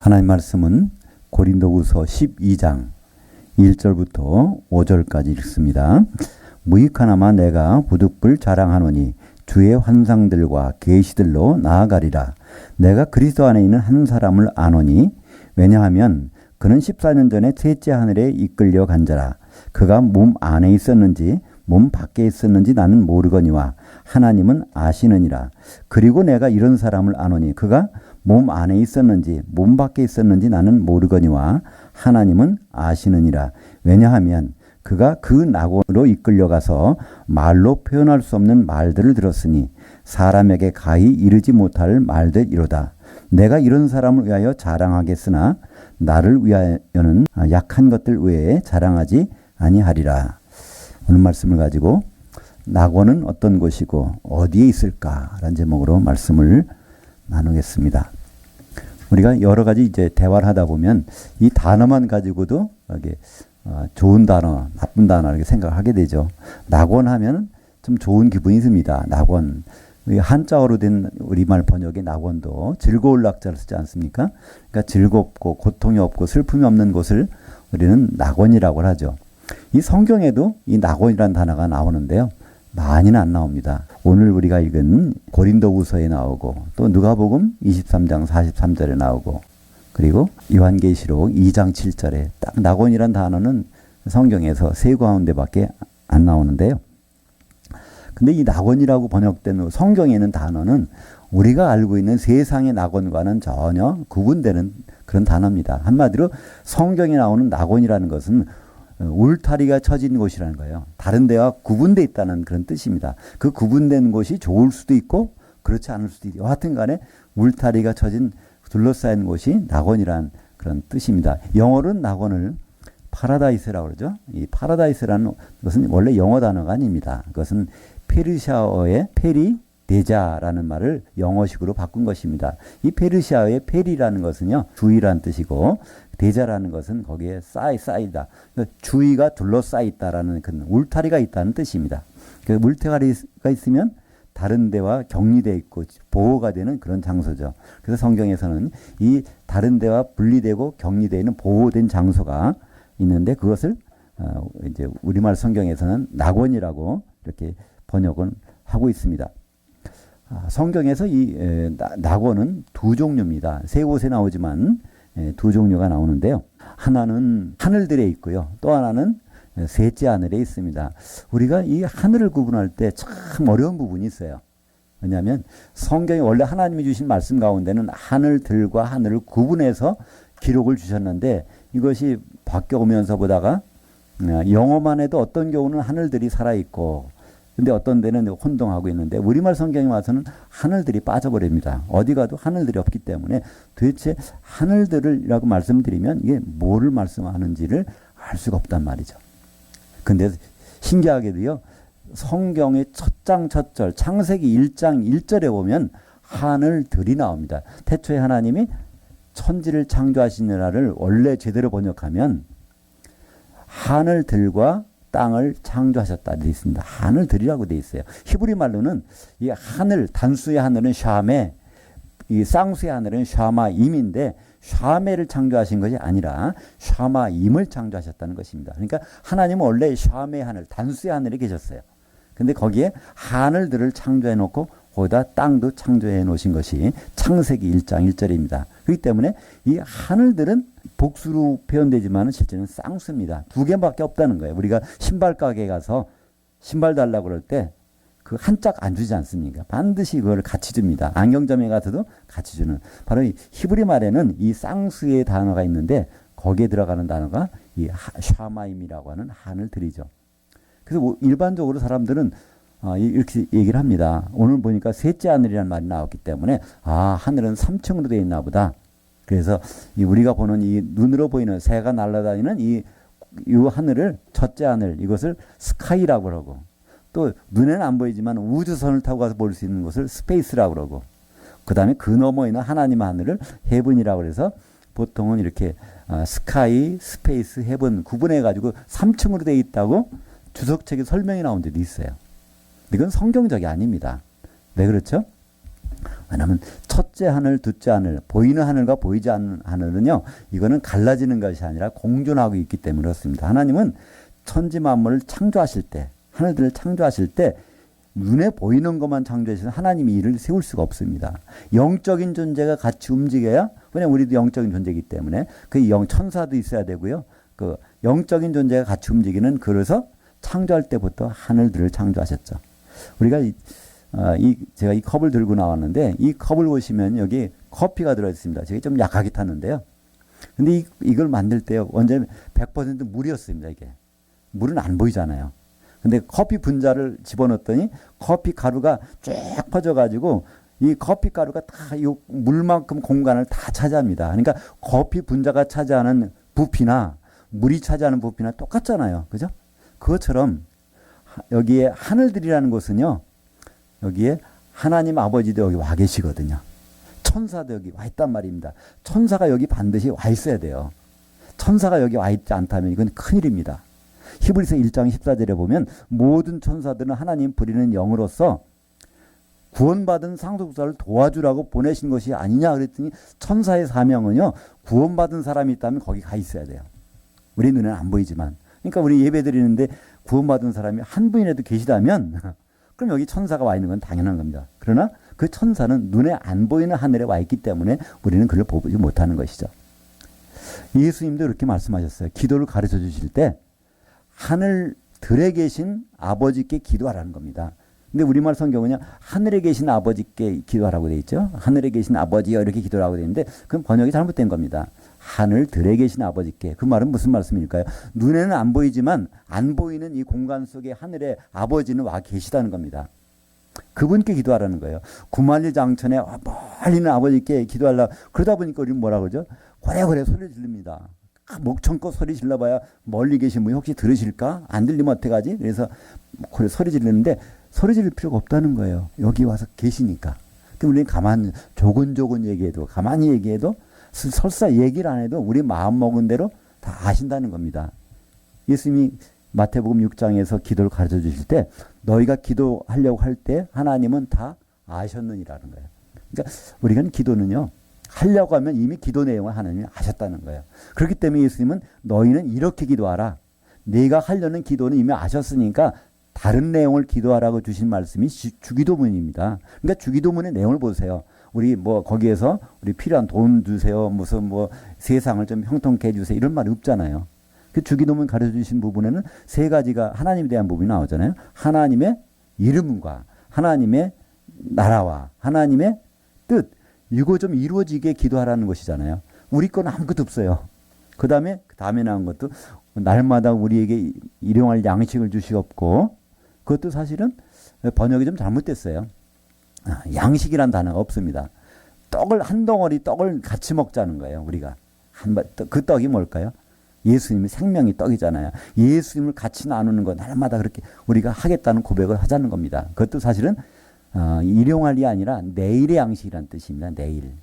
하나님 말씀은 고린도후서 12장 1절부터 5절까지 읽습니다. 무익하나마 내가 부득불 자랑하노니 주의 환상들과 계시들로 나아가리라. 내가 그리스도 안에 있는 한 사람을 아노니 왜냐하면 그는 14년 전에 셋째 하늘에 이끌려 간 자라. 그가 몸 안에 있었는지 몸 밖에 있었는지 나는 모르거니와 하나님은 아시느니라. 그리고 내가 이런 사람을 아노니 그가 몸 안에 있었는지 몸 밖에 있었는지 나는 모르거니와 하나님은 아시느니라. 왜냐하면 그가 그 낙원으로 이끌려가서 말로 표현할 수 없는 말들을 들었으니 사람에게 가히 이르지 못할 말들이로다. 내가 이런 사람을 위하여 자랑하겠으나 나를 위하여는 약한 것들 외에 자랑하지 아니하리라. 오늘 말씀을 가지고 낙원은 어떤 곳이고 어디에 있을까라는 제목으로 말씀을 나누겠습니다. 우리가 여러 가지 이제 대화를 하다 보면 이 단어만 가지고도 이렇게 좋은 단어, 나쁜 단어 이렇게 생각하게 되죠. 낙원 하면 좀 좋은 기분이 듭니다. 낙원. 한자어로 된 우리말 번역의 낙원도 즐거울 낙자를 쓰지 않습니까? 그러니까 즐겁고 고통이 없고 슬픔이 없는 곳을 우리는 낙원이라고 하죠. 이 성경에도 이 낙원이라는 단어가 나오는데요. 많이는 안 나옵니다. 오늘 우리가 읽은 고린도후서에 나오고 또 누가복음 23장 43절에 나오고 그리고 요한계시록 2장 7절에 딱 낙원이란 단어는 성경에서 세 가운데밖에 안 나오는데요. 근데 이 낙원이라고 번역된 성경에 있는 단어는 우리가 알고 있는 세상의 낙원과는 전혀 구분되는 그런 단어입니다. 한마디로 성경에 나오는 낙원이라는 것은 울타리가 쳐진 곳이라는 거예요. 다른 데와 구분되어 있다는 그런 뜻입니다. 그 구분된 곳이 좋을 수도 있고 그렇지 않을 수도 있고 하여튼 간에 울타리가 쳐진 둘러싸인 곳이 낙원이란 그런 뜻입니다. 영어로는 낙원을 파라다이스라고 그러죠. 이 파라다이스라는 것은 원래 영어 단어가 아닙니다. 그것은 페르시아어의 페리데자라는 말을 영어식으로 바꾼 것입니다. 이 페르시아어의 페리라는 것은요, 주의라는 뜻이고 대자라는 것은 거기에 쌓이다. 그러니까 주위가 둘러싸있다라는 그 울타리가 있다는 뜻입니다. 그 울타리가 있으면 다른 데와 격리되어 있고 보호가 되는 그런 장소죠. 그래서 성경에서는 이 다른 데와 분리되고 격리되어 있는 보호된 장소가 있는데 그것을 이제 우리말 성경에서는 낙원이라고 이렇게 번역을 하고 있습니다. 성경에서 이 낙원은 두 종류입니다. 세 곳에 나오지만 두 종류가 나오는데요. 하나는 하늘들에 있고요. 또 하나는 셋째 하늘에 있습니다. 우리가 이 하늘을 구분할 때 참 어려운 부분이 있어요. 왜냐하면 성경이 원래 하나님이 주신 말씀 가운데는 하늘들과 하늘을 구분해서 기록을 주셨는데 이것이 바뀌어오면서 보다가 영어만 해도 어떤 경우는 하늘들이 살아있고 근데 어떤 데는 혼동하고 있는데 우리말 성경에 와서는 하늘들이 빠져버립니다. 어디 가도 하늘들이 없기 때문에 도대체 하늘들이라고 말씀드리면 이게 뭐를 말씀하는지를 알 수가 없단 말이죠. 근데 신기하게도요. 성경의 첫 장 첫 절 창세기 1장 1절에 보면 하늘들이 나옵니다. 태초에 하나님이 천지를 창조하시느라를 원래 제대로 번역하면 하늘들과 땅을 창조하셨다 되어 있습니다. 하늘들이라고 되어 있어요. 히브리 말로는 이 하늘, 단수의 하늘은 샤메, 이 쌍수의 하늘은 샤마임인데 샤메를 창조하신 것이 아니라 샤마임을 창조하셨다는 것입니다. 그러니까 하나님은 원래 샤메의 하늘, 단수의 하늘에 계셨어요. 근데 거기에 하늘들을 창조해 놓고 거기다 땅도 창조해 놓으신 것이 창세기 1장 1절입니다. 그렇기 때문에 이 하늘들은 복수로 표현되지만 실제는 쌍수입니다. 두 개밖에 없다는 거예요. 우리가 신발 가게에 가서 신발 달라고 그럴 때 그 한 짝 안 주지 않습니까? 반드시 그걸 같이 줍니다. 안경점에 가서도 같이 주는. 바로 이 히브리 말에는 이 쌍수의 단어가 있는데 거기에 들어가는 단어가 이 샤마임이라고 하는 하늘들이죠. 그래서 일반적으로 사람들은 이렇게 얘기를 합니다. 오늘 보니까 셋째 하늘이라는 말이 나왔기 때문에 하늘은 3층으로 되어 있나 보다. 그래서 우리가 보는 이 눈으로 보이는 새가 날아다니는 이 하늘을 첫째 하늘 이것을 스카이라고 하고 또 눈에는 안 보이지만 우주선을 타고 가서 볼 수 있는 것을 스페이스라고 그러고 그 다음에 그 너머에 있는 하나님 하늘을 헤븐이라고 해서 보통은 이렇게 스카이, 스페이스, 헤븐 구분해 가지고 3층으로 되어 있다고 주석책에 설명이 나온 데도 있어요. 이건 성경적이 아닙니다. 왜 그렇죠? 왜냐하면 첫째 하늘, 둘째 하늘, 보이는 하늘과 보이지 않는 하늘은요, 이거는 갈라지는 것이 아니라 공존하고 있기 때문에 그렇습니다. 하나님은 천지 만물을 창조하실 때, 하늘들을 창조하실 때 눈에 보이는 것만 창조하셔서 하나님이 일을 세울 수가 없습니다. 영적인 존재가 같이 움직여야, 왜냐하면 우리도 영적인 존재이기 때문에 그 천사도 있어야 되고요. 그 영적인 존재가 같이 움직이는, 그래서 창조할 때부터 하늘들을 창조하셨죠. 우리가 제가 이 컵을 들고 나왔는데, 이 컵을 보시면 여기 커피가 들어있습니다. 제가 좀 약하게 탔는데요. 근데 이걸 만들 때요, 완전 100% 물이었습니다, 이게. 물은 안 보이잖아요. 근데 커피 분자를 집어넣었더니 커피 가루가 쫙 퍼져가지고 이 커피 가루가 다 이 물만큼 공간을 다 차지합니다. 그러니까 커피 분자가 차지하는 부피나 물이 차지하는 부피나 똑같잖아요. 그죠? 그것처럼 여기에 하늘들이라는 곳은요, 여기에 하나님 아버지도 여기 와 계시거든요. 천사도 여기 와 있단 말입니다. 천사가 여기 반드시 와 있어야 돼요. 천사가 여기 와 있지 않다면 이건 큰일입니다. 히브리서 1장 14절에 보면 모든 천사들은 하나님 부리는 영으로서 구원받은 상속자를 도와주라고 보내신 것이 아니냐 그랬더니, 천사의 사명은요, 구원받은 사람이 있다면 거기 가 있어야 돼요. 우리 눈에는 안 보이지만. 그러니까 우리 예배 드리는데 구원받은 사람이 한 분이라도 계시다면 그럼 여기 천사가 와 있는 건 당연한 겁니다. 그러나 그 천사는 눈에 안 보이는 하늘에 와 있기 때문에 우리는 그를 보지 못하는 것이죠. 예수님도 이렇게 말씀하셨어요. 기도를 가르쳐 주실 때 하늘들에 계신 아버지께 기도하라는 겁니다. 근데 우리말 성경은요, 하늘에 계신 아버지께 기도하라고 되어 있죠. 하늘에 계신 아버지여 이렇게 기도하라고 되어 있는데, 그건 번역이 잘못된 겁니다. 하늘들에 계신 아버지께. 그 말은 무슨 말씀일까요? 눈에는 안 보이지만 안 보이는 이 공간 속에 하늘에 아버지는 와 계시다는 겁니다. 그분께 기도하라는 거예요. 구만리장천에 멀리 있는 아버지께 기도하려고. 그러다 보니까 우리는 뭐라 그러죠? 고래고래 소리 지릅니다. 목청껏 소리 질러봐야 멀리 계신 분이 혹시 들으실까? 안 들리면 어떡하지? 그래서 소리 지르는데 소리 지를 필요가 없다는 거예요. 여기 와서 계시니까. 그럼 우리는 가만히 조곤조곤 얘기해도, 가만히 얘기해도, 설사 얘기를 안 해도 우리 마음 먹은 대로 다 아신다는 겁니다. 예수님이 마태복음 6장에서 기도를 가르쳐 주실 때 너희가 기도하려고 할 때 하나님은 다 아셨느니라는 거예요. 그러니까 우리가 기도는요, 하려고 하면 이미 기도 내용을 하나님이 아셨다는 거예요. 그렇기 때문에 예수님은 너희는 이렇게 기도하라. 네가 하려는 기도는 이미 아셨으니까 다른 내용을 기도하라고 주신 말씀이 주기도문입니다. 그러니까 주기도문의 내용을 보세요. 우리 거기에서 우리 필요한 돈 주세요. 무슨 세상을 좀 형통케 해주세요. 이런 말이 없잖아요. 그 주기도문 가르쳐 주신 부분에는 세 가지가 하나님에 대한 부분이 나오잖아요. 하나님의 이름과 하나님의 나라와 하나님의 뜻. 이거 좀 이루어지게 기도하라는 것이잖아요. 우리 건 아무것도 없어요. 그 다음에 나온 것도 날마다 우리에게 일용할 양식을 주시옵고, 그것도 사실은 번역이 좀 잘못됐어요. 양식이란 단어가 없습니다. 한 덩어리 떡을 같이 먹자는 거예요. 우리가. 그 떡이 뭘까요? 예수님의 생명이 떡이잖아요. 예수님을 같이 나누는 거 날마다 그렇게 우리가 하겠다는 고백을 하자는 겁니다. 그것도 사실은 일용할이 아니라 내일의 양식이란 뜻입니다. 내일.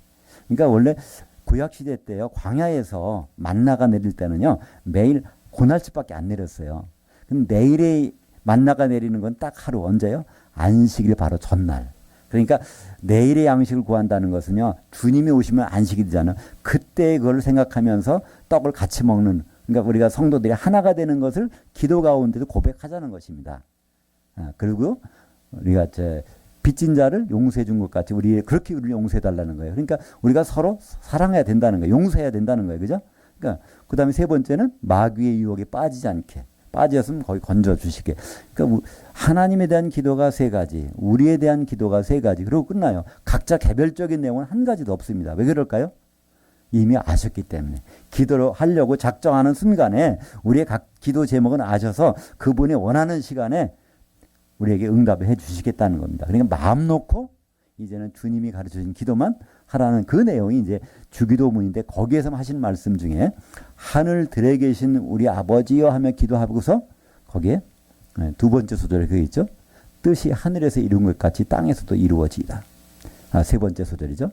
그러니까 원래 구약시대 때요, 광야에서 만나가 내릴 때는요, 매일 고날치밖에 안 내렸어요. 그럼 내일의 만나가 내리는 건 딱 하루, 언제요? 안식일 바로 전날. 그러니까 내일의 양식을 구한다는 것은요, 주님이 오시면 안식이 되잖아요. 그때 그걸 생각하면서 떡을 같이 먹는, 그러니까 우리가 성도들이 하나가 되는 것을 기도 가운데도 고백하자는 것입니다. 그리고 우리가 빚진 자를 용서해 준 것 같이 그렇게 우리를 용서해 달라는 거예요. 그러니까 우리가 서로 사랑해야 된다는 거예요. 용서해야 된다는 거예요. 그죠? 그러니까 그 다음에 세 번째는 마귀의 유혹에 빠지지 않게. 빠졌으면 거기 건져 주시게. 그러니까 하나님에 대한 기도가 세 가지, 우리에 대한 기도가 세 가지. 그리고 끝나요. 각자 개별적인 내용은 한 가지도 없습니다. 왜 그럴까요? 이미 아셨기 때문에. 기도를 하려고 작정하는 순간에 우리의 각 기도 제목은 아셔서 그분이 원하는 시간에 우리에게 응답을 해 주시겠다는 겁니다. 그러니까 마음 놓고 이제는 주님이 가르쳐 주신 기도만 하라는 그 내용이 이제 주기도문인데, 거기에서 하신 말씀 중에 하늘들에 계신 우리 아버지여 하며 기도하고서 거기에 두 번째 소절에 그게 있죠. 뜻이 하늘에서 이룬 것 같이 땅에서도 이루어지이다. 세 번째 소절이죠.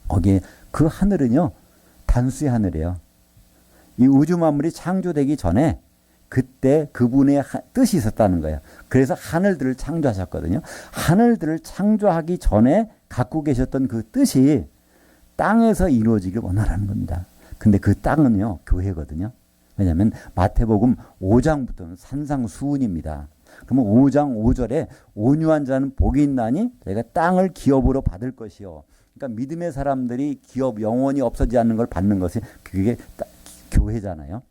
거기에 그 하늘은요, 단수의 하늘이에요. 이 우주 만물이 창조되기 전에 그때 그분의 뜻이 있었다는 거예요. 그래서 하늘들을 창조하셨거든요. 하늘들을 창조하기 전에 갖고 계셨던 그 뜻이 땅에서 이루어지길 원하라는 겁니다. 근데 그 땅은요, 교회거든요. 왜냐하면 마태복음 5장부터는 산상수훈입니다. 그러면 5장 5절에 온유한 자는 복이 있나니 저희가 땅을 기업으로 받을 것이요. 그러니까 믿음의 사람들이 기업 영원히 없어지지 않는 걸 받는 것이 그게 교회잖아요.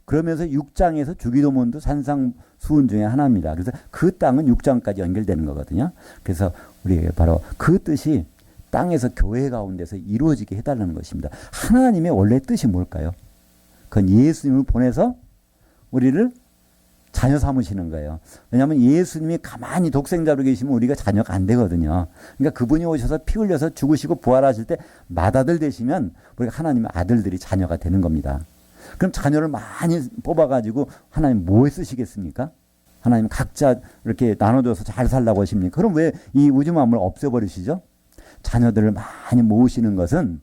그러면서 6장에서 주기도문도 산상수훈 중에 하나입니다. 그래서 그 땅은 6장까지 연결되는 거거든요. 그래서 우리 바로 그 뜻이 땅에서 교회 가운데서 이루어지게 해달라는 것입니다. 하나님의 원래 뜻이 뭘까요? 그건 예수님을 보내서 우리를 자녀 삼으시는 거예요. 왜냐하면 예수님이 가만히 독생자로 계시면 우리가 자녀가 안 되거든요. 그러니까 그분이 오셔서 피 흘려서 죽으시고 부활하실 때 맏아들 되시면 우리가 하나님의 아들들이 자녀가 되는 겁니다. 그럼 자녀를 많이 뽑아가지고 하나님 뭐에 쓰시겠습니까? 하나님 각자 이렇게 나눠줘서 잘 살라고 하십니까? 그럼 왜 이 우주 만물을 없애버리시죠? 자녀들을 많이 모으시는 것은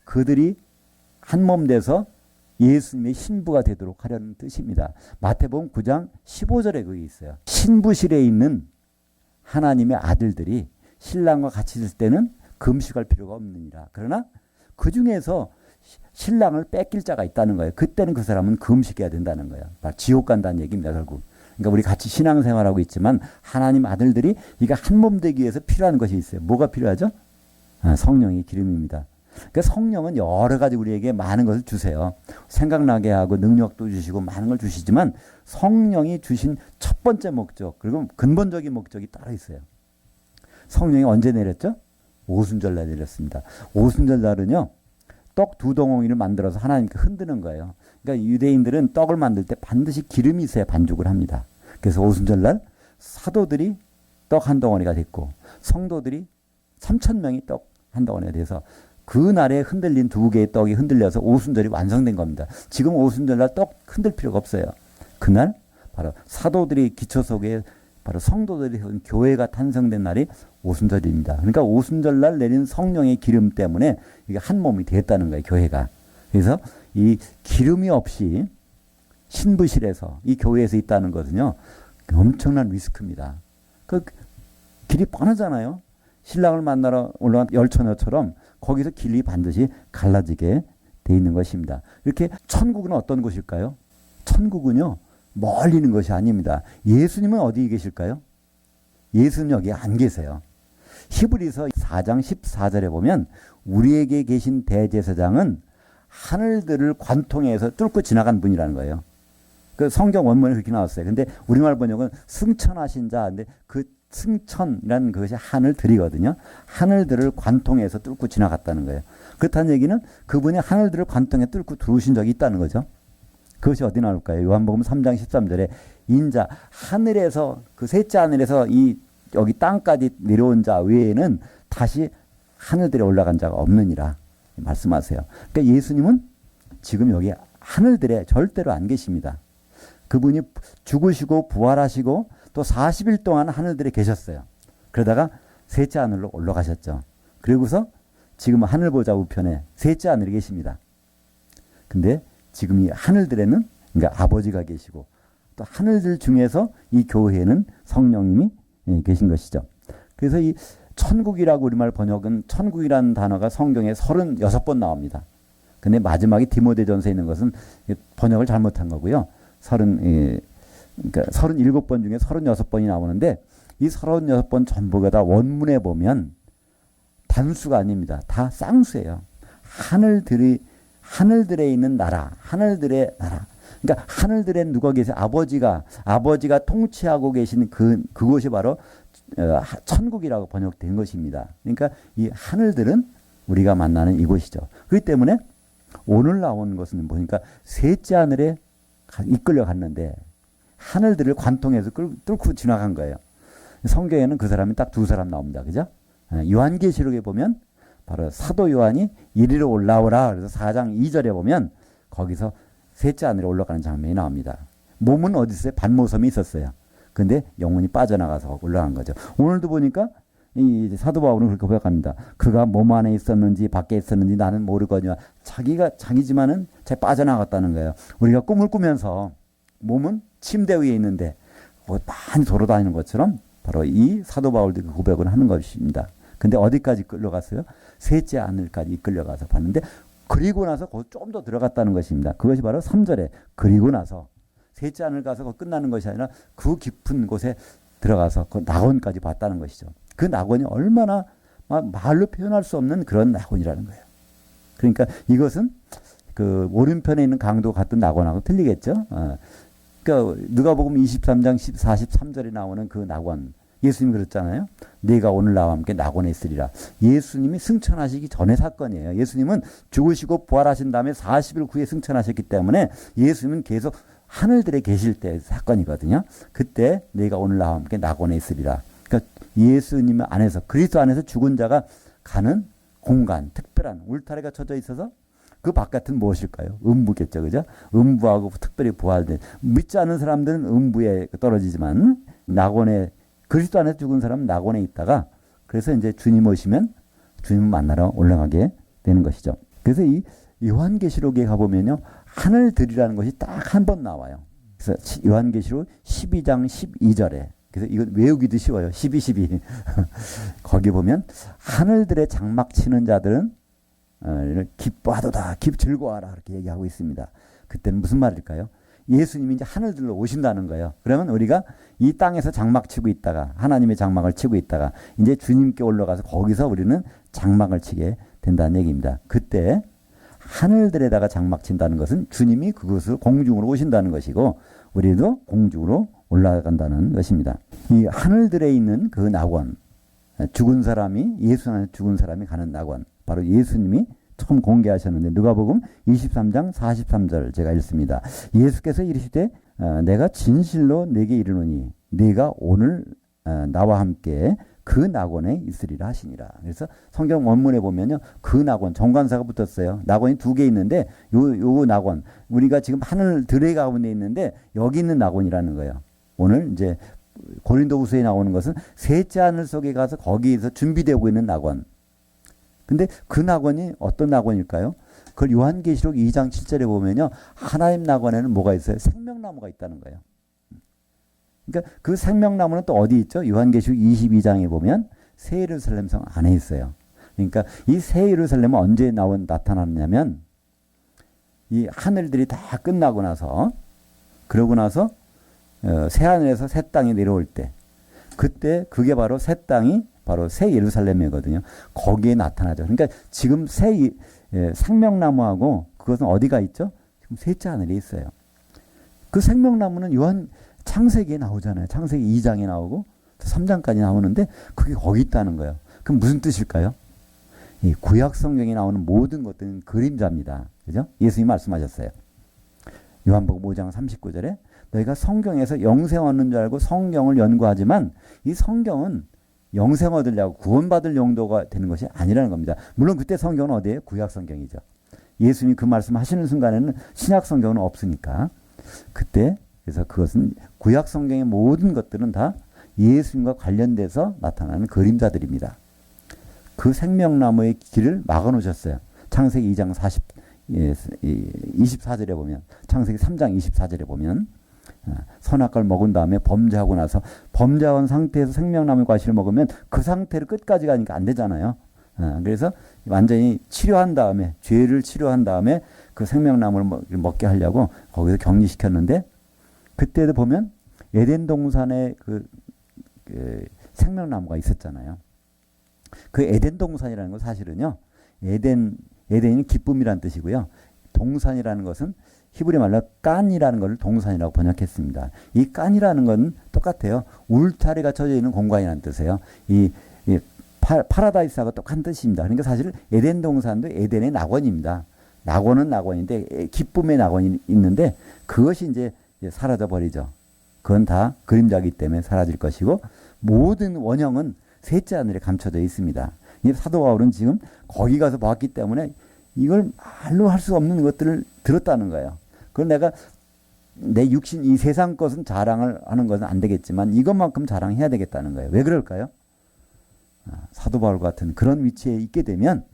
그들이 한 몸 돼서 예수님의 신부가 되도록 하려는 뜻입니다. 마태복음 9장 15절에 그게 있어요. 신부실에 있는 하나님의 아들들이 신랑과 같이 있을 때는 금식할 필요가 없느니라. 그러나 그 중에서 신랑을 뺏길 자가 있다는 거예요. 그때는 그 사람은 금식해야 된다는 거예요. 지옥 간다는 얘기입니다, 결국. 그러니까 우리 같이 신앙생활하고 있지만 하나님 아들들이 이게 한 몸 되기 위해서 필요한 것이 있어요. 뭐가 필요하죠? 성령의 기름입니다. 그러니까 성령은 여러 가지 우리에게 많은 것을 주세요. 생각나게 하고 능력도 주시고 많은 걸 주시지만 성령이 주신 첫 번째 목적 그리고 근본적인 목적이 따로 있어요. 성령이 언제 내렸죠? 오순절날 내렸습니다. 오순절날은요. 떡 2덩어리를 만들어서 하나님께 흔드는 거예요. 그러니까 유대인들은 떡을 만들 때 반드시 기름이 있어야 반죽을 합니다. 그래서 오순절날 사도들이 떡 한 덩어리가 됐고 성도들이 3,000명이 떡 한 덩어리가 돼서 그날에 흔들린 2개의 떡이 흔들려서 오순절이 완성된 겁니다. 지금 오순절날 떡 흔들 필요가 없어요. 그날 바로 사도들이 기초 속에 바로 성도들이 교회가 탄생된 날이 오순절입니다. 그러니까 오순절날 내린 성령의 기름 때문에 이게 한 몸이 됐다는 거예요, 교회가. 그래서 이 기름이 없이 신부실에서 이 교회에서 있다는 것은요, 엄청난 리스크입니다. 그 길이 뻔하잖아요. 신랑을 만나러 올라간 열처녀처럼 거기서 길이 반드시 갈라지게 돼 있는 것입니다. 이렇게 천국은 어떤 곳일까요? 천국은요, 멀리 있는 것이 아닙니다. 예수님은 어디 계실까요? 예수는 여기 안 계세요. 히브리서 4장 14절에 보면 우리에게 계신 대제사장은 하늘들을 관통해서 뚫고 지나간 분이라는 거예요. 그 성경 원문에 그렇게 나왔어요. 근데 우리말 번역은 승천하신 자. 근데 그 승천이라는 것이 하늘들이거든요. 하늘들을 관통해서 뚫고 지나갔다는 거예요. 그렇다는 얘기는 그분이 하늘들을 관통해 뚫고 들어오신 적이 있다는 거죠. 그것이 어디 나올까요? 요한복음 3장 13절에 인자 하늘에서 그 셋째 하늘에서 이 여기 땅까지 내려온 자 외에는 다시 하늘들에 올라간 자가 없느니라 말씀하세요. 그러니까 예수님은 지금 여기 하늘들에 절대로 안 계십니다. 그분이 죽으시고 부활하시고 또 40일 동안 하늘들에 계셨어요. 그러다가 셋째 하늘로 올라가셨죠. 그리고서 지금 하늘 보좌 우편에 셋째 하늘에 계십니다. 근데 지금 이 하늘들에는 그러니까 아버지가 계시고 또 하늘들 중에서 이 교회에는 성령님이 계신 것이죠. 그래서 이 천국이라고 우리말 번역은 천국이라는 단어가 성경에 36번 나옵니다. 근데 마지막에 디모데전서에 있는 것은 번역을 잘못한 거고요. 그러니까 37번 중에 36번이 나오는데 이 36번 전부가 다 원문에 보면 단수가 아닙니다. 다 쌍수예요. 하늘들에 있는 나라, 하늘들의 나라. 그러니까 하늘들에 누가 계세요? 아버지가 통치하고 계신 그곳이 바로 천국이라고 번역된 것입니다. 그러니까 이 하늘들은 우리가 만나는 이곳이죠. 그렇기 때문에 오늘 나온 것은 보니까 셋째 하늘에 이끌려 갔는데 하늘들을 관통해서 뚫고 지나간 거예요. 성경에는 그 사람이 딱 2사람 나옵니다. 그죠? 요한계시록에 보면 바로 사도 요한이 이리로 올라오라. 그래서 4장 2절에 보면 거기서 셋째 하늘에 올라가는 장면이 나옵니다. 몸은 어디 있어요? 반모섬이 있었어요. 근데 영혼이 빠져나가서 올라간 거죠. 오늘도 보니까 이 사도 바울은 그렇게 고백합니다. 그가 몸 안에 있었는지 밖에 있었는지 나는 모르거니와 자기지만은 잘 빠져나갔다는 거예요. 우리가 꿈을 꾸면서 몸은 침대 위에 있는데 많이 돌아다니는 것처럼 바로 이 사도 바울도 그 고백을 하는 것입니다. 근데 어디까지 끌려갔어요? 셋째 하늘까지 이끌려가서 봤는데 그리고 나서 좀 더 들어갔다는 것입니다. 그것이 바로 3절에 그리고 나서 셋째 하늘 가서 끝나는 것이 아니라 그 깊은 곳에 들어가서 그 낙원까지 봤다는 것이죠. 그 낙원이 얼마나 말로 표현할 수 없는 그런 낙원이라는 거예요. 그러니까 이것은 그 오른편에 있는 강도 같은 낙원하고 틀리겠죠. 그러니까 누가복음 23장 43절에 나오는 그 낙원, 예수님이 그랬잖아요. 네가 오늘 나와 함께 낙원에 있으리라. 예수님이 승천하시기 전의 사건이에요. 예수님은 죽으시고 부활하신 다음에 40일 후에 승천하셨기 때문에 예수님은 계속 하늘들에 계실 때 사건이거든요. 그때 네가 오늘 나와 함께 낙원에 있으리라. 그러니까 예수님 안에서, 그리스도 안에서 죽은 자가 가는 공간, 특별한 울타리가 쳐져 있어서 그 바깥은 무엇일까요? 음부겠죠. 그죠? 음부하고 특별히 부활된. 믿지 않는 사람들은 음부에 떨어지지만 낙원에, 그리스도 안에서 죽은 사람은 낙원에 있다가 그래서 이제 주님 오시면 주님 만나러 올라가게 되는 것이죠. 그래서 이 요한계시록에 가보면요. 하늘들이라는 것이 딱 한 번 나와요. 그래서 요한계시록 12장 12절에 그래서 이건 외우기도 쉬워요. 12. 거기 보면 하늘들의 장막 치는 자들은 기뻐하도다, 즐거워하라 이렇게 얘기하고 있습니다. 그때는 무슨 말일까요? 예수님이 이제 하늘들로 오신다는 거예요. 그러면 우리가 이 땅에서 장막 치고 있다가 하나님의 장막을 치고 있다가 이제 주님께 올라가서 거기서 우리는 장막을 치게 된다는 얘기입니다. 그때 하늘들에다가 장막 친다는 것은 주님이 그것을 공중으로 오신다는 것이고 우리도 공중으로 올라간다는 것입니다. 이 하늘들에 있는 그 낙원, 죽은 사람이, 예수 안에 죽은 사람이 가는 낙원, 바로 예수님이 처음 공개하셨는데 누가복음 23장 43절 제가 읽습니다. 예수께서 이르시되 내가 진실로 네게 이르노니 네가 오늘 나와 함께 그 낙원에 있으리라 하시니라. 그래서 성경 원문에 보면요. 그 낙원, 정관사가 붙었어요. 낙원이 2개 있는데 요 낙원, 우리가 지금 하늘 들의 가운데 있는데 여기 있는 낙원이라는 거예요. 오늘 이제 고린도후서에 나오는 것은 셋째 하늘 속에 가서 거기에서 준비되고 있는 낙원. 근데 그 낙원이 어떤 낙원일까요? 그걸 요한계시록 2장 7절에 보면요. 하나님 낙원에는 뭐가 있어요? 생명나무가 있다는 거예요. 그러니까 그 생명나무는 또 어디 있죠? 요한계시록 22장에 보면 새 예루살렘 성 안에 있어요. 그러니까 이 새 예루살렘은 언제 나타나느냐면 이 하늘들이 다 끝나고 나서 그러고 나서 새 하늘에서 새 땅이 내려올 때 그때 그게 바로 새 땅이 바로 새 예루살렘이거든요. 거기에 나타나죠. 그러니까 지금 생명나무하고 그것은 어디가 있죠? 지금 셋째 하늘에 있어요. 그 생명나무는 창세기에 나오잖아요. 창세기 2장에 나오고 3장까지 나오는데 그게 거기 있다는 거예요. 그럼 무슨 뜻일까요? 이 구약 성경에 나오는 모든 것들은 그림자입니다. 그죠? 예수님이 말씀하셨어요. 요한복음 5장 39절에 너희가 성경에서 영생 얻는 줄 알고 성경을 연구하지만 이 성경은 영생 얻으려고 구원받을 용도가 되는 것이 아니라는 겁니다. 물론 그때 성경은 어디예요? 구약 성경이죠. 예수님이 그 말씀하시는 순간에는 신약 성경은 없으니까 그때 그래서 그것은 구약 성경의 모든 것들은 다 예수님과 관련돼서 나타나는 그림자들입니다. 그 생명나무의 길을 막아놓으셨어요. 창세기 2장 24절에 보면 창세기 3장 24절에 보면 선악과를 먹은 다음에 범죄하고 나서 범죄한 상태에서 생명나무 과실을 먹으면 그 상태를 끝까지 가니까 안 되잖아요. 그래서 완전히 치료한 다음에 죄를 치료한 다음에 그 생명나무를 먹게 하려고 거기서 격리시켰는데 그때도 보면 에덴 동산에 그 생명나무가 있었잖아요. 그 에덴 동산이라는 건 사실은요. 에덴이 기쁨이란 뜻이고요. 동산이라는 것은 히브리 말로 깐이라는 것을 동산이라고 번역했습니다. 이 깐이라는 건 똑같아요. 울타리가 쳐져 있는 공간이라는 뜻이에요. 이 파라다이스하고 똑같은 뜻입니다. 그러니까 사실 에덴 동산도 에덴의 낙원입니다. 낙원은 낙원인데 기쁨의 낙원이 있는데 그것이 이제 사라져 버리죠. 그건 다 그림자이기 때문에 사라질 것이고 모든 원형은 셋째 하늘에 감춰져 있습니다. 이 사도 바울은 지금 거기 가서 봤기 때문에 이걸 말로 할 수 없는 것들을 들었다는 거예요. 그건 내가 내 육신 이 세상 것은 자랑을 하는 것은 안 되겠지만 이것만큼 자랑해야 되겠다는 거예요. 왜 그럴까요? 사도 바울 같은 그런 위치에 있게 되면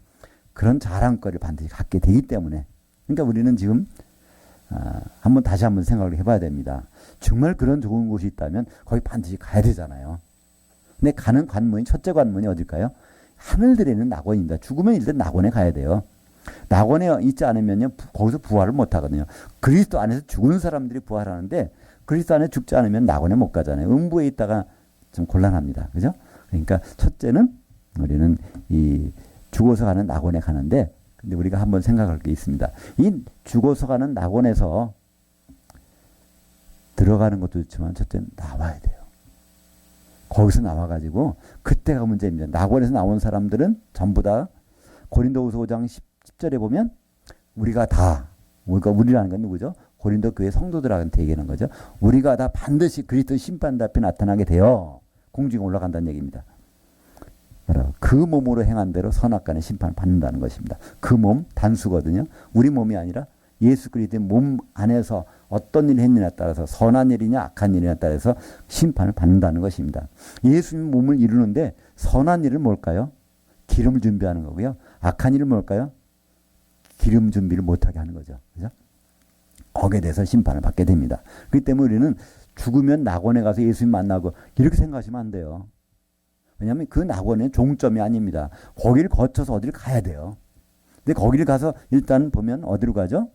그런 자랑거리를 반드시 갖게 되기 때문에 그러니까 우리는 지금 다시 한번 생각을 해봐야 됩니다. 정말 그런 좋은 곳이 있다면 거기 반드시 가야 되잖아요. 근데 가는 관문이 첫째 관문이 어딜까요? 하늘들에는 낙원입니다. 죽으면 일단 낙원에 가야 돼요. 낙원에 있지 않으면요, 거기서 부활을 못 하거든요. 그리스도 안에서 죽은 사람들이 부활하는데 그리스도 안에 죽지 않으면 낙원에 못 가잖아요. 음부에 있다가 좀 곤란합니다. 그죠? 그러니까 첫째는 우리는 이 죽어서 가는 낙원에 가는데, 근데 우리가 한번 생각할 게 있습니다. 이 죽어서 가는 낙원에서 들어가는 것도 좋지만 첫째는 나와야 돼요. 거기서 나와가지고 그때가 문제입니다. 낙원에서 나온 사람들은 전부 다 고린도후서 5장 10절에 보면 우리가 다, 우리라는 건 누구죠? 고린도 교회 성도들한테 얘기하는 거죠. 우리가 다 반드시 그리스도 심판 앞에 나타나게 되어 공중에 올라간다는 얘기입니다. 그 몸으로 행한 대로 선악간의 심판을 받는다는 것입니다. 그 몸 단수거든요. 우리 몸이 아니라 예수 그리스도의 몸 안에서 어떤 일을 했느냐에 따라서 선한 일이냐 악한 일이냐에 따라서 심판을 받는다는 것입니다. 예수님 몸을 이루는데 선한 일은 뭘까요? 기름을 준비하는 거고요. 악한 일은 뭘까요? 기름 준비를 못하게 하는 거죠. 그죠? 거기에 대해서 심판을 받게 됩니다. 그렇기 때문에 우리는 죽으면 낙원에 가서 예수님 만나고 이렇게 생각하시면 안 돼요. 왜냐하면 그 낙원은 종점이 아닙니다. 거기를 거쳐서 어디를 가야 돼요. 근데 거기를 가서 일단 보면 어디로 가죠?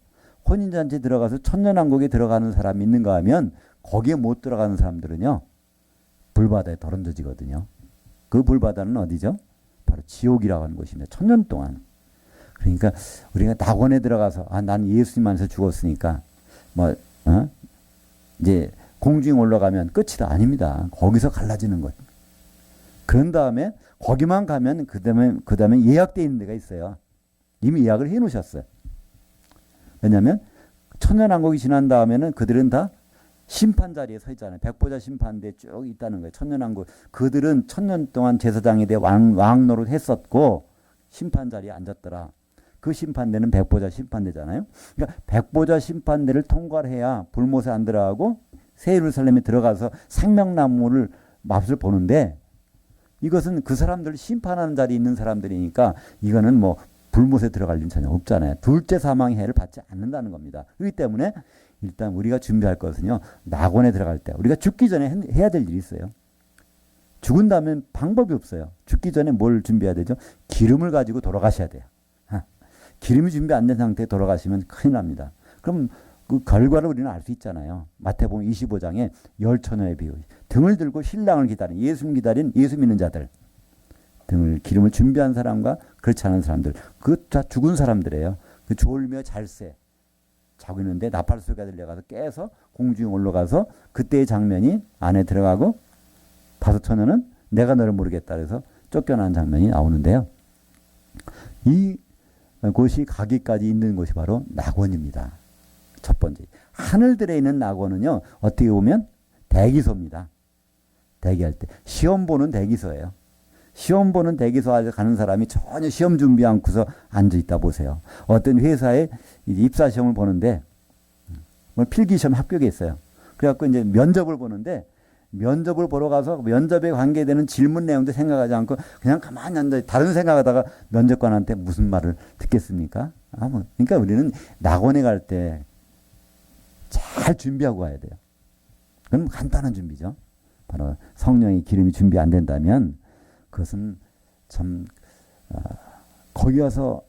혼인잔치에 들어가서 천년왕국에 들어가는 사람이 있는가 하면 거기에 못 들어가는 사람들은요, 불바다에 던져지거든요. 그 불바다는 어디죠? 바로 지옥이라고 하는 곳입니다. 천년 동안. 그러니까 우리가 낙원에 들어가서 난 예수님 안에서 죽었으니까 이제 공중에 올라가면 끝이다. 아닙니다. 거기서 갈라지는 것. 그런 다음에 거기만 가면 그 다음에 예약되어 있는 데가 있어요. 이미 예약을 해 놓으셨어요. 왜냐하면 천년왕국이 지난 다음에는 그들은 다 심판 자리에 서 있잖아요. 백보자 심판대에 쭉 있다는 거예요. 천년왕국. 그들은 천년 동안 제사장에 대해 왕노릇 했었고 심판 자리에 앉았더라. 그 심판대는 백보자 심판대잖아요. 그러니까 백보자 심판대를 통과를 해야 불못에 안 들어가고 새 예루살렘에 들어가서 생명나무를 맛을 보는데, 이것은 그 사람들 심판하는 자리에 있는 사람들이니까 이거는 뭐 불못에 들어갈 일은 전혀 없잖아요. 둘째 사망의 해를 받지 않는다는 겁니다. 그렇기 때문에 일단 우리가 준비할 것은요, 낙원에 들어갈 때 우리가 죽기 전에 해야 될 일이 있어요. 죽은 다음엔 방법이 없어요. 죽기 전에 뭘 준비해야 되죠? 기름을 가지고 돌아가셔야 돼요. 기름이 준비 안 된 상태에 돌아가시면 큰일 납니다. 그럼 그 결과를 우리는 알 수 있잖아요. 마태복음 25장에 열처녀의 비유. 등을 들고 신랑을 기다린, 예수 믿는 자들. 등을 기름을 준비한 사람과 그렇지 않은 사람들. 그 다 죽은 사람들이에요. 그 졸며 잘새 자고 있는데 나팔 소리가 들려가서 깨서 공중에 올라가서 그때의 장면이 안에 들어가고 다섯 처녀는 내가 너를 모르겠다 그래서 쫓겨난 장면이 나오는데요. 이 곳이 가기까지 있는 곳이 바로 낙원입니다. 첫 번째. 하늘들에 있는 낙원은요, 어떻게 보면 대기소입니다. 대기할 때. 시험 보는 대기소예요. 시험 보는 대기소에 가는 사람이 전혀 시험 준비 않고서 앉아있다 보세요. 어떤 회사에 입사시험을 보는데, 필기시험 합격했어요. 그래갖고 이제 면접을 보는데, 면접을 보러 가서 면접에 관계되는 질문 내용도 생각하지 않고 그냥 가만히 앉아 다른 생각하다가 면접관한테 무슨 말을 듣겠습니까? 그러니까 우리는 낙원에 갈 때 잘 준비하고 가야 돼요. 그럼 간단한 준비죠. 바로 성령의 기름이 준비 안 된다면 그것은 참 거기 와서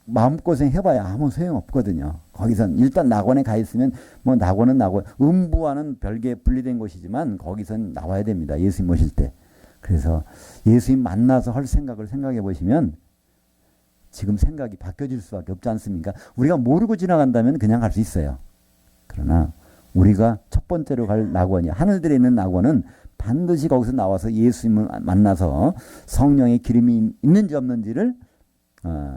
마음고생 해봐야 아무 소용없거든요. 거기선 일단 낙원에 가 있으면 뭐 낙원은 낙원, 음부와는 별개 분리된 곳이지만 거기선 나와야 됩니다. 예수님 오실 때. 그래서 예수님 만나서 할 생각을 생각해 보시면 지금 생각이 바뀌어질 수밖에 없지 않습니까? 우리가 모르고 지나간다면 그냥 갈 수 있어요. 그러나 우리가 첫 번째로 갈 낙원이, 하늘들에 있는 낙원은 반드시 거기서 나와서 예수님을 만나서 성령의 기름이 있는지 없는지를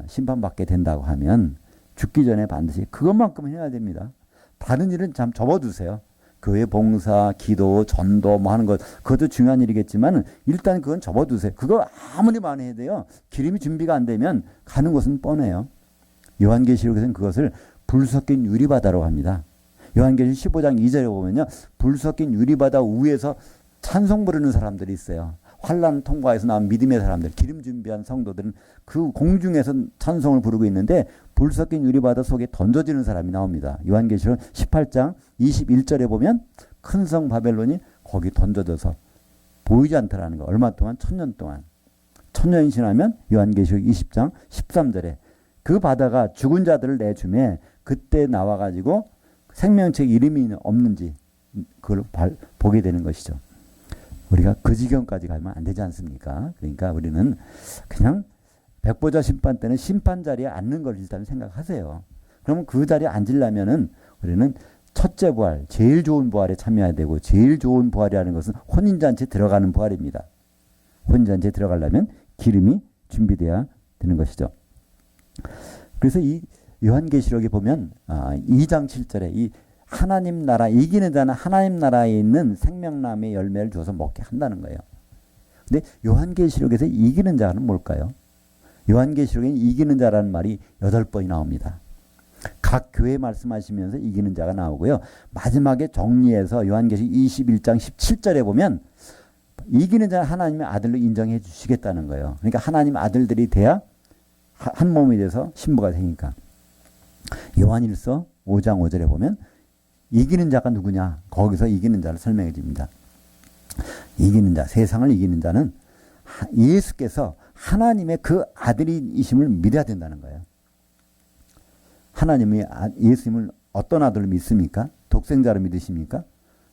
심판받게 된다고 하면 죽기 전에 반드시 그것만큼은 해야 됩니다. 다른 일은 참 접어두세요. 교회 봉사, 기도, 전도 뭐 하는 것, 그것도 중요한 일이겠지만 일단 그건 접어두세요. 그거 아무리 많이 해야 돼요. 기름이 준비가 안 되면 가는 곳은 뻔해요. 요한계시록에서는 그것을 불 섞인 유리바다라고 합니다. 요한계시록 15장 2절에 보면요, 불 섞인 유리바다 위에서 찬송 부르는 사람들이 있어요. 환난 통과해서 나온 믿음의 사람들, 기름 준비한 성도들은 그 공중에서 찬송을 부르고 있는데 불 섞인 유리바다 속에 던져지는 사람이 나옵니다. 요한계시록 18장 21절에 보면 큰 성 바벨론이 거기 던져져서 보이지 않더라는 거. 얼마 동안? 천년 동안. 천년이 지나면 요한계시록 20장 13절에 그 바다가 죽은 자들을 내주매 그때 나와가지고 생명책 이름이 없는지 그걸 보게 되는 것이죠. 우리가 그 지경까지 가면 안 되지 않습니까? 그러니까 우리는 그냥 백보자 심판 때는 심판 자리에 앉는 걸 일단 생각하세요. 그러면 그 자리에 앉으려면은 우리는 첫째 부활, 제일 좋은 부활에 참여해야 되고 제일 좋은 부활이라는 것은 혼인잔치에 들어가는 부활입니다. 혼인잔치에 들어가려면 기름이 준비되어야 되는 것이죠. 그래서 이 요한계시록에 보면 2장 7절에 이 하나님 나라, 이기는 자는 하나님 나라에 있는 생명나무의 열매를 주어서 먹게 한다는 거예요. 근데 요한계시록에서 이기는 자는 뭘까요? 요한계시록에 이기는 자라는 말이 8번이 나옵니다. 각 교회 말씀하시면서 이기는 자가 나오고요. 마지막에 정리해서 요한계시록 21장 17절에 보면 이기는 자는 하나님의 아들로 인정해 주시겠다는 거예요. 그러니까 하나님 아들들이 돼야 한 몸이 돼서 신부가 되니까. 요한일서 5장 5절에 보면 이기는 자가 누구냐? 거기서 이기는 자를 설명해 줍니다. 이기는 자, 세상을 이기는 자는 예수께서 하나님의 그 아들이심을 믿어야 된다는 거예요. 하나님이 예수님을 어떤 아들로 믿습니까? 독생자로 믿으십니까?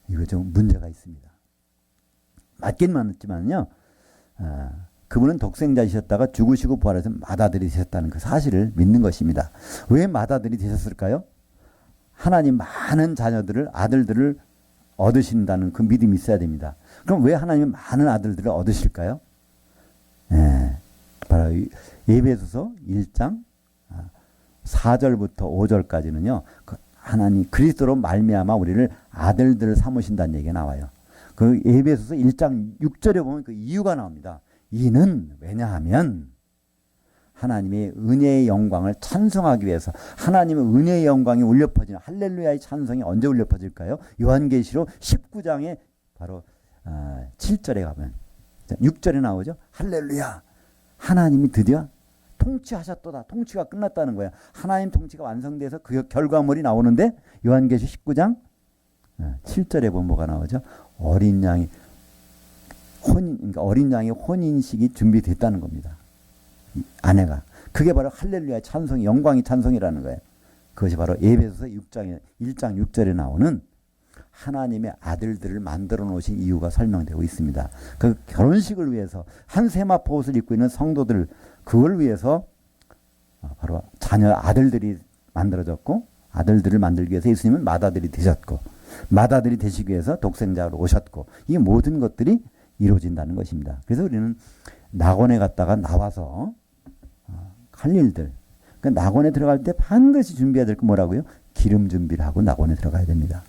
이거 좀 문제가 있습니다. 맞긴 맞지만요. 그분은 독생자이셨다가 죽으시고 부활해서 맏아들이 되셨다는 그 사실을 믿는 것입니다. 왜 맏아들이 되셨을까요? 하나님 많은 자녀들을, 아들들을 얻으신다는 그 믿음이 있어야 됩니다. 그럼 왜 하나님이 많은 아들들을 얻으실까요? 바로 에베소서 1장 4절부터 5절까지는요. 그 하나님 그리스도로 말미암아 우리를 아들들을 삼으신다는 얘기가 나와요. 그 에베소서 1장 6절에 보면 그 이유가 나옵니다. 이는 왜냐하면 하나님의 은혜의 영광을 찬송하기 위해서 하나님의 은혜의 영광이 울려 퍼지는 할렐루야의 찬송이 언제 울려 퍼질까요? 요한계시록 19장에 바로 7절에 가면 6절에 나오죠. 할렐루야. 하나님이 드디어 통치하셨도다. 통치가 끝났다는 거야. 하나님 통치가 완성돼서 그 결과물이 나오는데 요한계시록 19장 7절에 보면 뭐가 나오죠? 어린 양이 그러니까 어린 양의 혼인식이 준비됐다는 겁니다. 아내가. 그게 바로 할렐루야 찬송이, 영광이 찬송이라는 거예요. 그것이 바로 에베소서 1장 6절에 나오는 하나님의 아들들을 만들어 놓으신 이유가 설명되고 있습니다. 그 결혼식을 위해서 한 세마포 옷을 입고 있는 성도들, 그걸 위해서 바로 자녀 아들들이 만들어졌고, 아들들을 만들기 위해서 예수님은 맏아들이 되셨고, 맏아들이 되시기 위해서 독생자로 오셨고, 이 모든 것들이 이루어진다는 것입니다. 그래서 우리는 낙원에 갔다가 나와서 할 일들, 그러니까 낙원에 들어갈 때 반드시 준비해야 될 거 뭐라고요? 기름 준비를 하고 낙원에 들어가야 됩니다.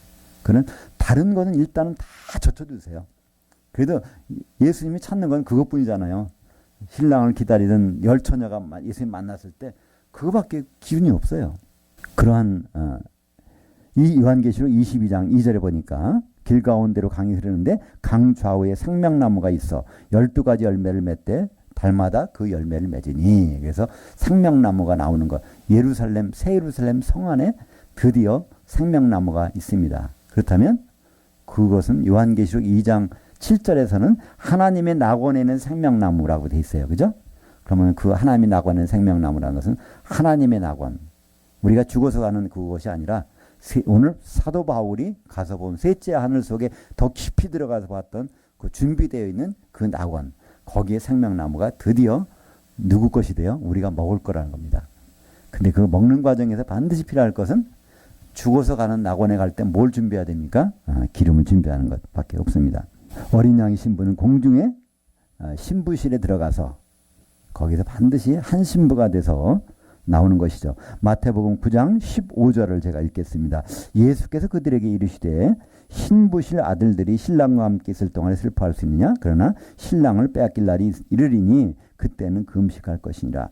그는 다른 거는 일단은 다 젖혀두세요. 그래도 예수님이 찾는 건 그것뿐이잖아요. 신랑을 기다리던 열처녀가 예수님 만났을 때 그거밖에 기운이 없어요. 그러한 이 요한계시록 22장 2절에 보니까 길 가운데로 강이 흐르는데 강 좌우에 생명나무가 있어 12가지 열매를 맺되 달마다 그 열매를 맺으니. 그래서 생명나무가 나오는 것. 예루살렘, 새 예루살렘 성 안에 드디어 생명나무가 있습니다. 그렇다면 그것은 요한계시록 2장 7절에서는 하나님의 낙원에는 생명나무라고 돼 있어요. 그죠? 그러면 그 하나님의 낙원에는 생명나무라는 것은 하나님의 낙원. 우리가 죽어서 가는 그것이 아니라 오늘 사도 바울이 가서 본 셋째 하늘 속에 더 깊이 들어가서 봤던 그 준비되어 있는 그 낙원. 거기에 생명나무가 드디어 누구 것이 돼요? 우리가 먹을 거라는 겁니다. 근데 그 먹는 과정에서 반드시 필요할 것은 죽어서 가는 낙원에 갈 때 뭘 준비해야 됩니까? 기름을 준비하는 것밖에 없습니다. 어린 양의 신부는 공중에 신부실에 들어가서 거기서 반드시 한 신부가 돼서 나오는 것이죠. 마태복음 9장 15절을 제가 읽겠습니다. 예수께서 그들에게 이르시되 신부실 아들들이 신랑과 함께 있을 동안에 슬퍼할 수 있느냐? 그러나 신랑을 빼앗길 날이 이르리니 그때는 금식할 것이니라.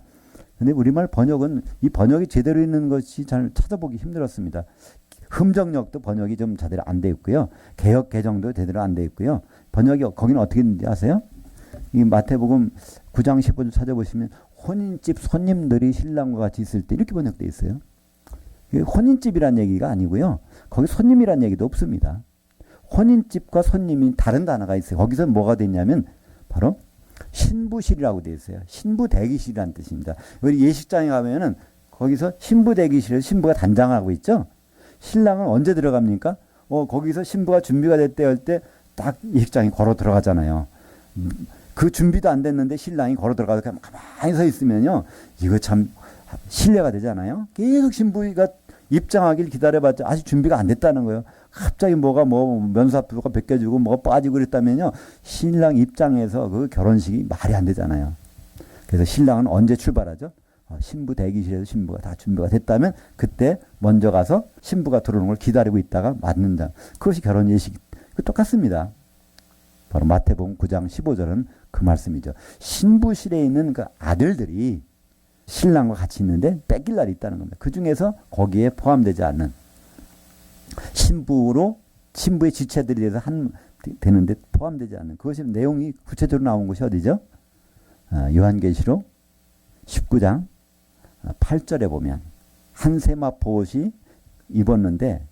근데 우리말 번역은 이 번역이 제대로 있는 것이 잘 찾아보기 힘들었습니다. 흠정역도 번역이 좀 제대로 안 돼 있고요. 개역 개정도 제대로 안 돼 있고요. 번역이 거기는 어떻게 있는지 아세요? 이 마태복음 9장 15절 찾아보시면 혼인집 손님들이 신랑과 같이 있을 때 이렇게 번역되어 있어요. 혼인집이란 얘기가 아니고요. 거기 손님이란 얘기도 없습니다. 혼인집과 손님이 다른 단어가 있어요. 거기서 뭐가 됐냐면 바로 신부실이라고 되어 있어요. 신부 대기실이라는 뜻입니다. 우리 예식장에 가면은 거기서 신부 대기실에서 신부가 단장하고 있죠. 신랑은 언제 들어갑니까? 거기서 신부가 준비가 됐대 할 때 딱 예식장에 걸어 들어가잖아요. 그 준비도 안 됐는데 신랑이 걸어 들어가서 그냥 가만히 서 있으면요. 이거 참 신뢰가 되잖아요. 계속 신부가 입장하길 기다려봤자 아직 준비가 안 됐다는 거예요. 갑자기 뭐가 면사표가 벗겨지고 뭐가 빠지고 그랬다면요. 신랑 입장에서 그 결혼식이 말이 안 되잖아요. 그래서 신랑은 언제 출발하죠? 신부 대기실에서 신부가 다 준비가 됐다면 그때 먼저 가서 신부가 들어오는 걸 기다리고 있다가 맞는 장. 그것이 결혼 예식. 똑같습니다. 바로 마태복음 9장 15절은 그 말씀이죠. 신부실에 있는 그 아들들이 신랑과 같이 있는데 뺏길 날이 있다는 겁니다. 그 중에서 거기에 포함되지 않는 신부의 지체들이 돼서 되는데 포함되지 않는 그것이 내용이 구체적으로 나온 곳이 어디죠? 요한계시록 19장 8절에 보면 한 세마포옷이 입었는데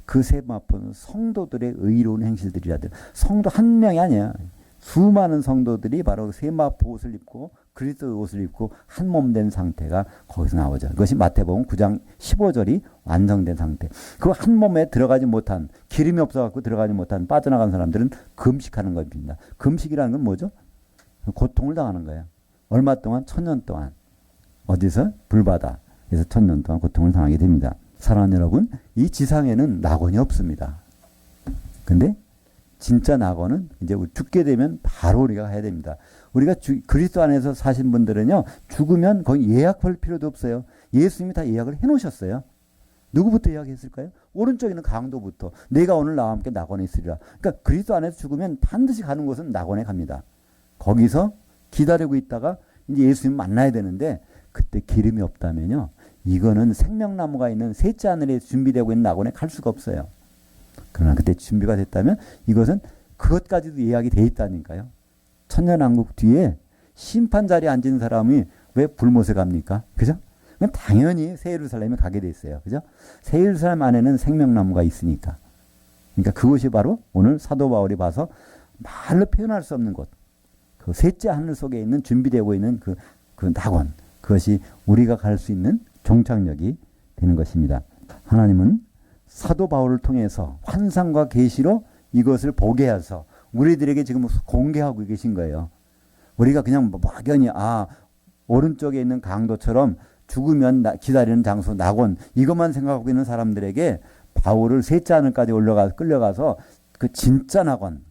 그 세마포는 성도들의 의로운 행실들이라 돼. 성도 한 명이 아니야. 수많은 성도들이 바로 세마포 옷을 입고 그리스도 옷을 입고 한 몸 된 상태가 거기서 나오죠. 그것이 마태복음 9장 15절이 완성된 상태. 그 한 몸에 들어가지 못한 기름이 없어갖고 들어가지 못한 빠져나간 사람들은 금식하는 겁니다. 금식이라는 건 뭐죠? 고통을 당하는 거예요. 얼마 동안? 1000년 동안. 어디서? 불바다. 그래서 1000년 동안 고통을 당하게 됩니다. 사랑하는 여러분, 이 지상에는 낙원이 없습니다. 근데 진짜 낙원은 이제 죽게 되면 바로 우리가 해야 됩니다. 우리가 그리스도 안에서 사신 분들은요, 죽으면 거의 예약할 필요도 없어요. 예수님이 다 예약을 해놓으셨어요. 누구부터 예약했을까요? 오른쪽에 있는 강도부터. 내가 오늘 나와 함께 낙원에 있으리라. 그러니까 그리스도 안에서 죽으면 반드시 가는 곳은 낙원에 갑니다. 거기서 기다리고 있다가 이제 예수님 만나야 되는데 그때 기름이 없다면요. 이거는 생명나무가 있는 셋째 하늘에 준비되고 있는 낙원에 갈 수가 없어요. 그러나 그때 준비가 됐다면 이것은 그것까지도 예약이 돼 있다니까요. 천년왕국 뒤에 심판 자리에 앉은 사람이 왜 불못에 갑니까? 그죠? 당연히 새 예루살렘에 가게 돼 있어요. 그죠? 새 예루살렘 안에는 생명나무가 있으니까. 그러니까 그것이 바로 오늘 사도 바울이 봐서 말로 표현할 수 없는 곳. 그 셋째 하늘 속에 있는 준비되고 있는 그 낙원. 그것이 우리가 갈 수 있는 종착역이 되는 것입니다. 하나님은 사도 바울을 통해서 환상과 계시로 이것을 보게 해서 우리들에게 지금 공개하고 계신 거예요. 우리가 그냥 막연히 오른쪽에 있는 강도처럼 죽으면 기다리는 장소 낙원 이것만 생각하고 있는 사람들에게 바울을 셋째 하늘까지 끌려가서 그 진짜 낙원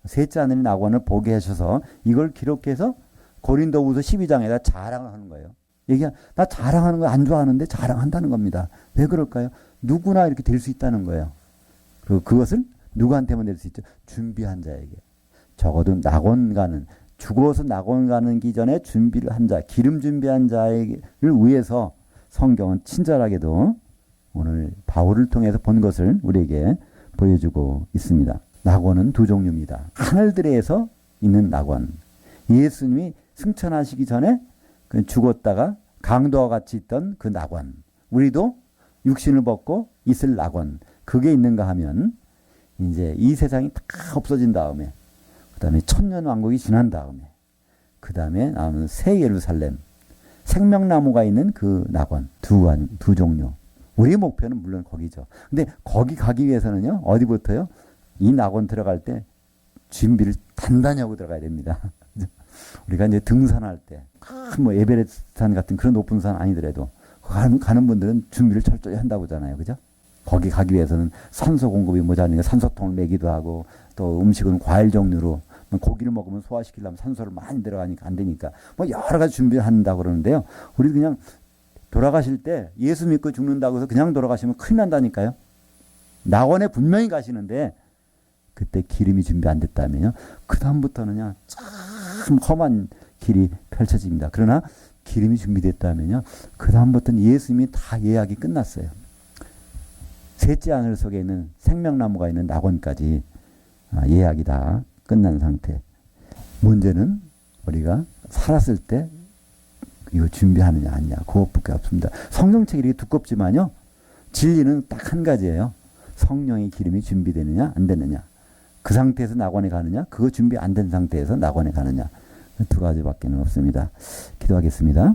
셋째 하늘의 낙원을 보게 하셔서 이걸 기록해서 고린도후서 12장에다 자랑을 하는 거예요. 나 자랑하는 거 안 좋아하는데 자랑한다는 겁니다. 왜 그럴까요? 누구나 이렇게 될 수 있다는 거예요. 그리고 그것을 누구한테만 될 수 있죠? 준비한 자에게. 적어도 낙원 가는, 죽어서 낙원 가는 기전에 준비를 한 자, 기름 준비한 자를 위해서 성경은 친절하게도 오늘 바울을 통해서 본 것을 우리에게 보여주고 있습니다. 낙원은 두 종류입니다. 하늘들에서 있는 낙원. 예수님이 승천하시기 전에 죽었다가 강도와 같이 있던 그 낙원. 우리도 육신을 벗고 있을 낙원. 그게 있는가 하면 이제 이 세상이 다 없어진 다음에 그 다음에 천년왕국이 지난 다음에 그 다음에 나오는 새 예루살렘 생명나무가 있는 그 낙원 두 종류. 우리의 목표는 물론 거기죠. 근데 거기 가기 위해서는요. 어디부터요? 이 낙원 들어갈 때 준비를 단단히 하고 들어가야 됩니다. 우리가 이제 등산할 때, 에베레스트산 같은 그런 높은 산 아니더라도 가는 분들은 준비를 철저히 한다고 하잖아요. 그죠? 거기 가기 위해서는 산소 공급이 모자라니까 산소통을 매기도 하고 또 음식은 과일 종류로 고기를 먹으면 소화시키려면 산소를 많이 들어가니까 안 되니까 여러 가지 준비를 한다고 그러는데요. 우리 그냥 돌아가실 때 예수 믿고 죽는다고 해서 그냥 돌아가시면 큰일 난다니까요. 낙원에 분명히 가시는데 그때 기름이 준비 안 됐다면요. 그 다음부터는요. 참 험한 길이 펼쳐집니다. 그러나 기름이 준비됐다면요. 그 다음부터는 예수님이 다 예약이 끝났어요. 셋째 하늘 속에 있는 생명나무가 있는 낙원까지 예약이 다 끝난 상태. 문제는 우리가 살았을 때 이거 준비하느냐 아니냐 그것밖에 없습니다. 성경책이 이렇게 두껍지만요. 진리는 딱 한 가지예요. 성령의 기름이 준비되느냐 안 되느냐. 그 상태에서 낙원에 가느냐 그거 준비 안 된 상태에서 낙원에 가느냐. 두 가지밖에 없습니다. 기도하겠습니다.